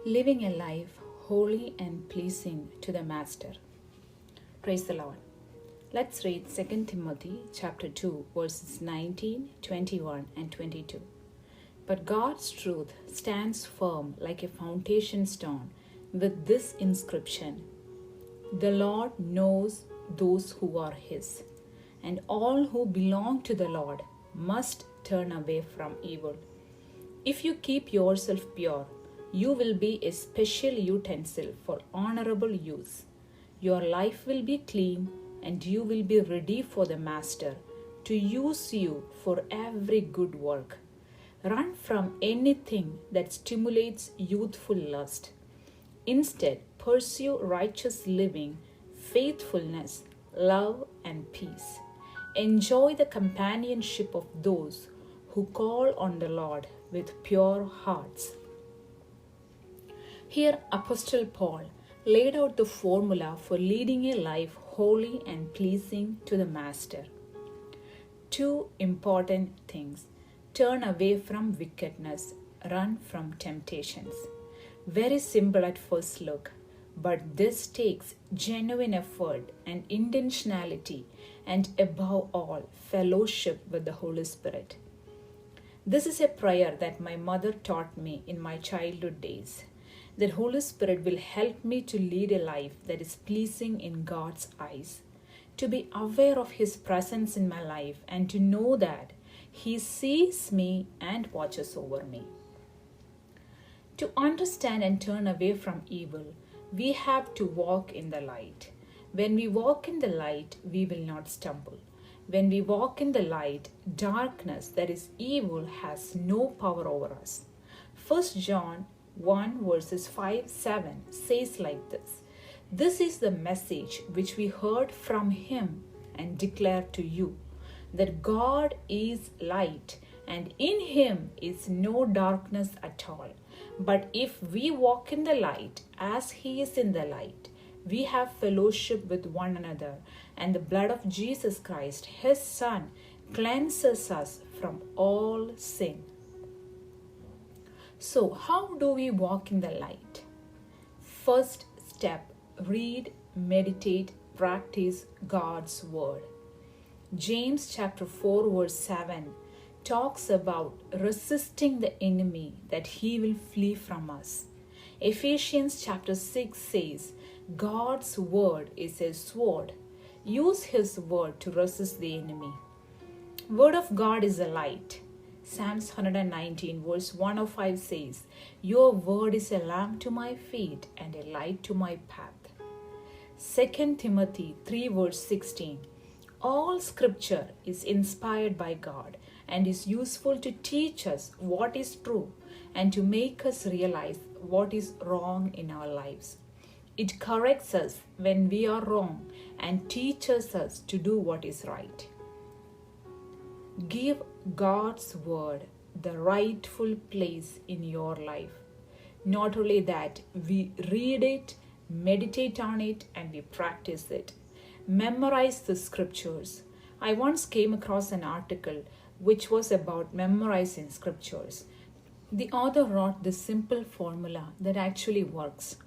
Living a life holy and pleasing to the Master. Praise the Lord. Let's read 2 Timothy chapter 2 verses 19, 21 and 22. But God's truth stands firm like a foundation stone with this inscription: The Lord knows those who are His, and all who belong to the Lord must turn away from evil. If you keep yourself pure, you will be a special utensil for honorable use. Your life will be clean, and you will be ready for the Master to use you for every good work. Run from anything that stimulates youthful lust. Instead, pursue righteous living, faithfulness, love, and peace. Enjoy the companionship of those who call on the Lord with pure hearts. Here, Apostle Paul laid out the formula for leading a life holy and pleasing to the Master. Two important things: turn away from wickedness, run from temptations. Very simple at first look, but this takes genuine effort and intentionality, and above all, fellowship with the Holy Spirit. This is a prayer that my mother taught me in my childhood days. That Holy Spirit will help me to lead a life that is pleasing in God's eyes, to be aware of His presence in my life, and to know that He sees me and watches over me. To understand and turn away from evil, we have to walk in the light. When we walk in the light, we will not stumble. When we walk in the light, darkness, that is evil, has no power over us. 1 John 1 verses 5-7 says like this: This is the message which we heard from Him and declare to you, that God is light, and in Him is no darkness at all. But if we walk in the light as He is in the light, we have fellowship with one another, and the blood of Jesus Christ, His Son, cleanses us from all sin. So, how do we walk in the light? First step: read, meditate, practice God's Word. James chapter 4 verse 7 talks about resisting the enemy that he will flee from us. Ephesians chapter 6 says, God's Word is a sword. Use His Word to resist the enemy. Word of God is a light. Psalms 119 verse 105 says, Your word is a lamp to my feet and a light to my path. 2 Timothy 3 verse 16, All scripture is inspired by God and is useful to teach us what is true and to make us realize what is wrong in our lives. It corrects us when we are wrong and teaches us to do what is right. Give God's Word the rightful place in your life. Not only that, we read it, meditate on it, and we practice it. Memorize the scriptures. I once came across an article which was about memorizing scriptures. The author wrote this simple formula that actually works.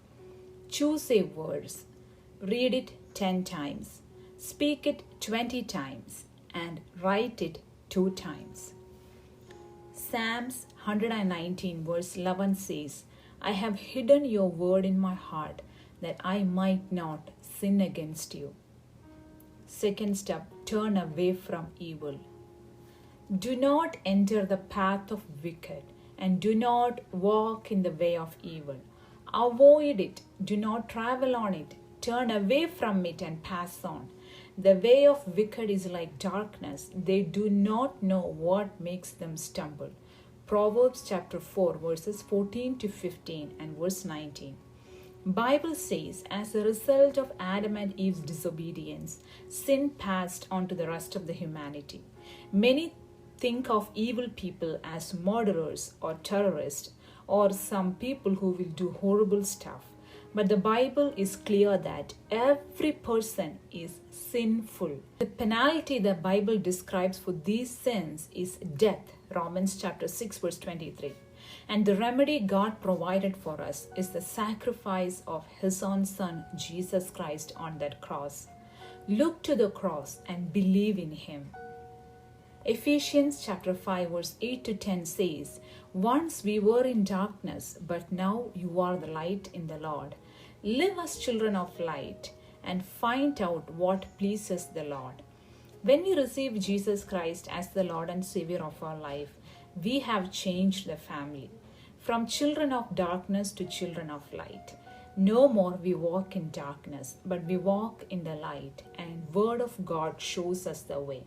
Choose a verse, read it 10 times, speak it 20 times, and write it 2 times. Psalms 119 verse 11 says, I have hidden your word in my heart that I might not sin against you. Second step, turn away from evil. Do not enter the path of wicked, and do not walk in the way of evil. Avoid it, do not travel on it, turn away from it and pass on. The way of wicked is like darkness. They do not know what makes them stumble. Proverbs chapter 4 verses 14-15 and verse 19. Bible says, as a result of Adam and Eve's disobedience, sin passed on to the rest of the humanity. Many think of evil people as murderers or terrorists or some people who will do horrible stuff. But the Bible is clear that every person is sinful. The penalty the Bible describes for these sins is death. Romans chapter 6 verse 23. And the remedy God provided for us is the sacrifice of His own Son, Jesus Christ, on that cross. Look to the cross and believe in Him. Ephesians chapter 5 verse 8 to 10 says, "Once we were in darkness, but now you are the light in the Lord. Live as children of light and find out what pleases the Lord." When we receive Jesus Christ as the Lord and Savior of our life, we have changed the family from children of darkness to children of light. No more we walk in darkness, but we walk in the light, and Word of God shows us the way.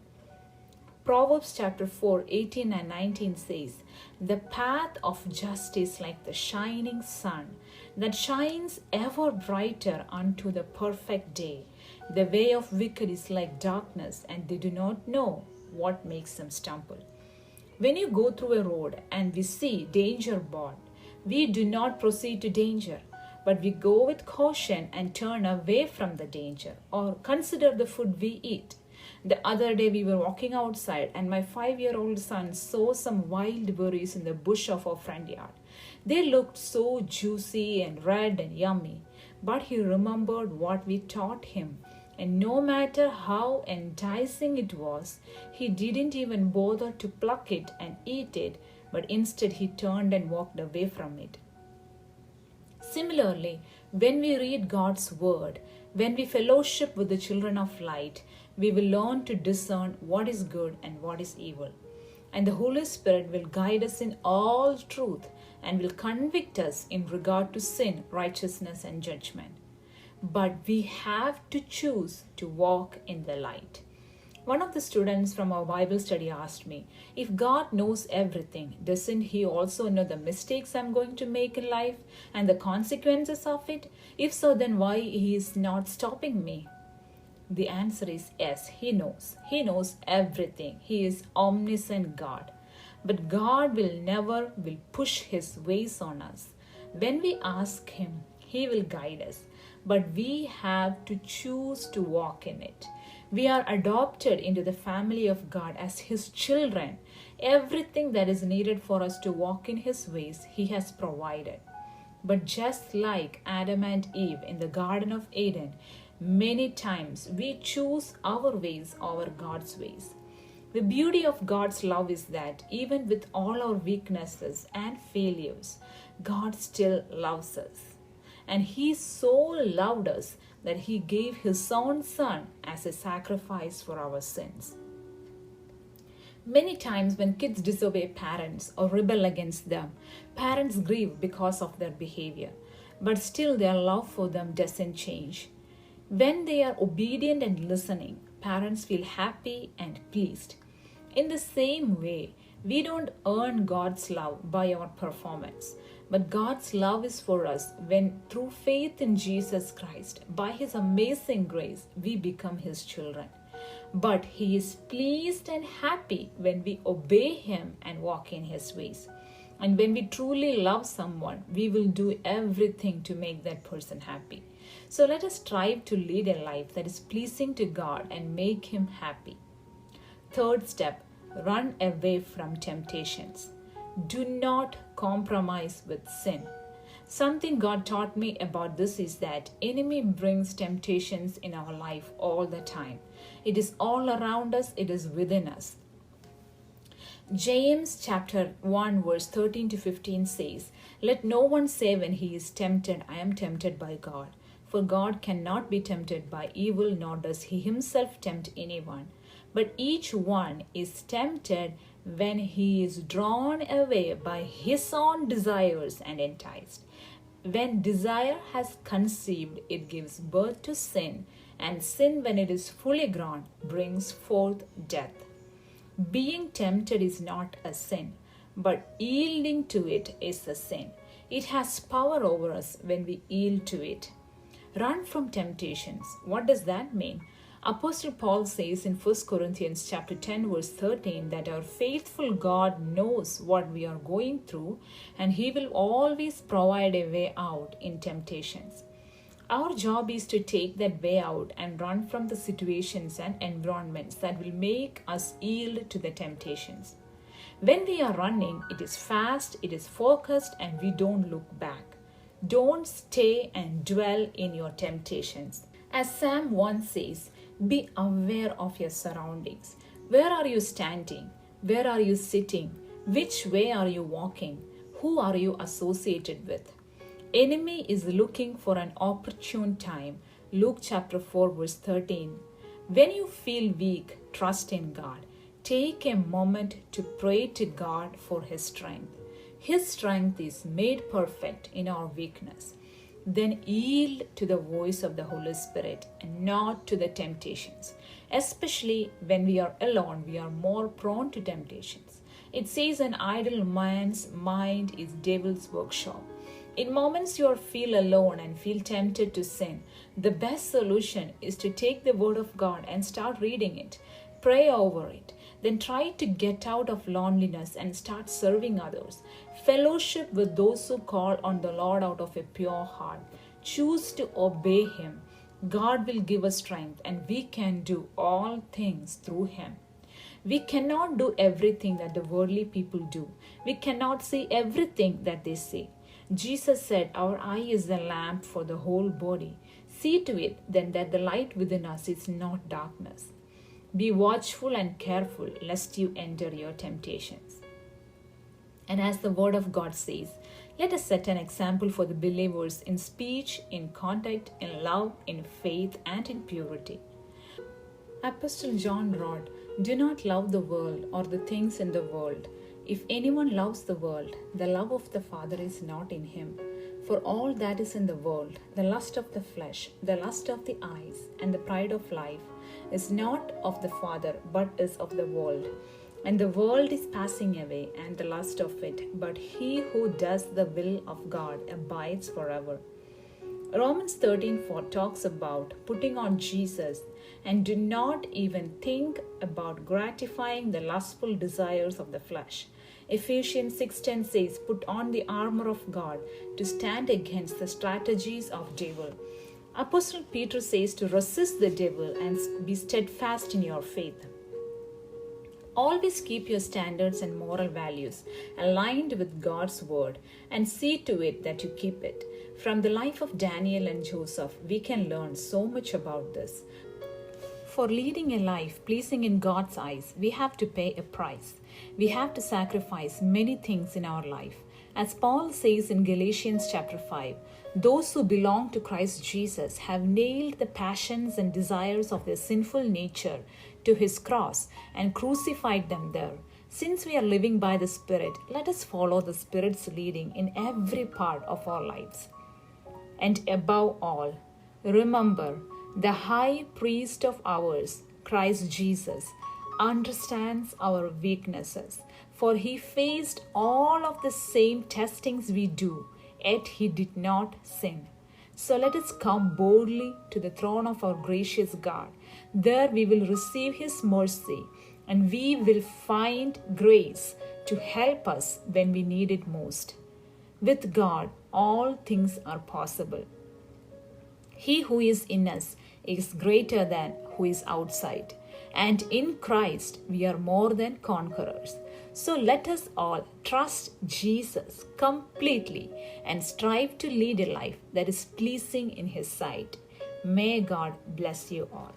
Proverbs chapter 4, 18 and 19 says, "The path of justice like the shining sun that shines ever brighter unto the perfect day. The way of wicked is like darkness, and they do not know what makes them stumble." When you go through a road and we see danger board, we do not proceed to danger, but we go with caution and turn away from the danger or consider the food we eat. The other day we were walking outside and my 5-year-old son saw some wild berries in the bush of our front yard. They looked so juicy and red and yummy, but he remembered what we taught him, and no matter how enticing it was, he didn't even bother to pluck it and eat it, but instead he turned and walked away from it. Similarly, when we read God's word, when we fellowship with the children of light, we will learn to discern what is good and what is evil. And the Holy Spirit will guide us in all truth and will convict us in regard to sin, righteousness, and judgment. But we have to choose to walk in the light. One of the students from our Bible study asked me, if God knows everything, doesn't He also know the mistakes I'm going to make in life and the consequences of it? If so, then why He is not stopping me? The answer is yes, He knows. He knows everything. He is omniscient God. But God will never push His ways on us. When we ask Him, He will guide us. But we have to choose to walk in it. We are adopted into the family of God as His children. Everything that is needed for us to walk in His ways, He has provided. But just like Adam and Eve in the Garden of Eden, many times we choose our ways over God's ways. The beauty of God's love is that even with all our weaknesses and failures, God still loves us. And He so loved us that He gave His own Son as a sacrifice for our sins. Many times when kids disobey parents or rebel against them, parents grieve because of their behavior, but still their love for them doesn't change. When they are obedient and listening, parents feel happy and pleased. In the same way, we don't earn God's love by our performance, but God's love is for us when through faith in Jesus Christ, by His amazing grace, we become His children. But He is pleased and happy when we obey Him and walk in His ways. And when we truly love someone, we will do everything to make that person happy. So let us strive to lead a life that is pleasing to God and make Him happy. Third step, run away from temptations. Do not compromise with sin. Something God taught me about this is that enemy brings temptations in our life all the time. It is all around us, it is within us. James chapter 1 verse 13 to 15 says, "Let no one say when he is tempted, I am tempted by God. For God cannot be tempted by evil, nor does He Himself tempt anyone. But each one is tempted when he is drawn away by his own desires and enticed. When desire has conceived, it gives birth to sin, and sin, when it is fully grown, brings forth death." Being tempted is not a sin, but yielding to it is a sin. It has power over us when we yield to it. Run from temptations. What does that mean? Apostle Paul says in 1 Corinthians chapter 10 verse 13 that our faithful God knows what we are going through, and He will always provide a way out in temptations. Our job is to take that way out and run from the situations and environments that will make us yield to the temptations. When we are running, it is fast, it is focused, and we don't look back. Don't stay and dwell in your temptations. As Psalm 1 says, be aware of your surroundings. Where are you standing? Where are you sitting? Which way are you walking? Who are you associated with? Enemy is looking for an opportune time. Luke chapter 4 verse 13. When you feel weak, trust in God. Take a moment to pray to God for His strength. His strength is made perfect in our weakness. Then yield to the voice of the Holy Spirit and not to the temptations. Especially when we are alone, we are more prone to temptations. It says an idle man's mind is devil's workshop. In moments you feel alone and feel tempted to sin, the best solution is to take the Word of God and start reading it. Pray over it. Then try to get out of loneliness and start serving others. Fellowship with those who call on the Lord out of a pure heart. Choose to obey Him. God will give us strength, and we can do all things through Him. We cannot do everything that the worldly people do. We cannot see everything that they say. Jesus said, our eye is the lamp for the whole body. See to it then that the light within us is not darkness. Be watchful and careful lest you enter your temptations. And as the Word of God says, let us set an example for the believers in speech, in conduct, in love, in faith, and in purity. Apostle John wrote, do not love the world or the things in the world. If anyone loves the world, the love of the Father is not in him. For all that is in the world, the lust of the flesh, the lust of the eyes, and the pride of life, is not of the Father, but is of the world. And the world is passing away, and the lust of it, but he who does the will of God abides forever. Romans 13:4 talks about putting on Jesus and do not even think about gratifying the lustful desires of the flesh. Ephesians 6:10 says, put on the armor of God to stand against the strategies of devil. Apostle Peter says to resist the devil and be steadfast in your faith. Always keep your standards and moral values aligned with God's word and see to it that you keep it. From the life of Daniel and Joseph, we can learn so much about this. For leading a life pleasing in God's eyes, we have to pay a price. We have to sacrifice many things in our life. As Paul says in Galatians chapter 5, those who belong to Christ Jesus have nailed the passions and desires of their sinful nature to his cross and crucified them there. Since we are living by the Spirit, let us follow the Spirit's leading in every part of our lives. And above all, remember, the high priest of ours, Christ Jesus, understands our weaknesses, for he faced all of the same testings we do, yet he did not sin. So let us come boldly to the throne of our gracious God. There we will receive his mercy, and we will find grace to help us when we need it most. With God, all things are possible. He who is in us is greater than who is outside. And in Christ, we are more than conquerors. So let us all trust Jesus completely and strive to lead a life that is pleasing in his sight. May God bless you all.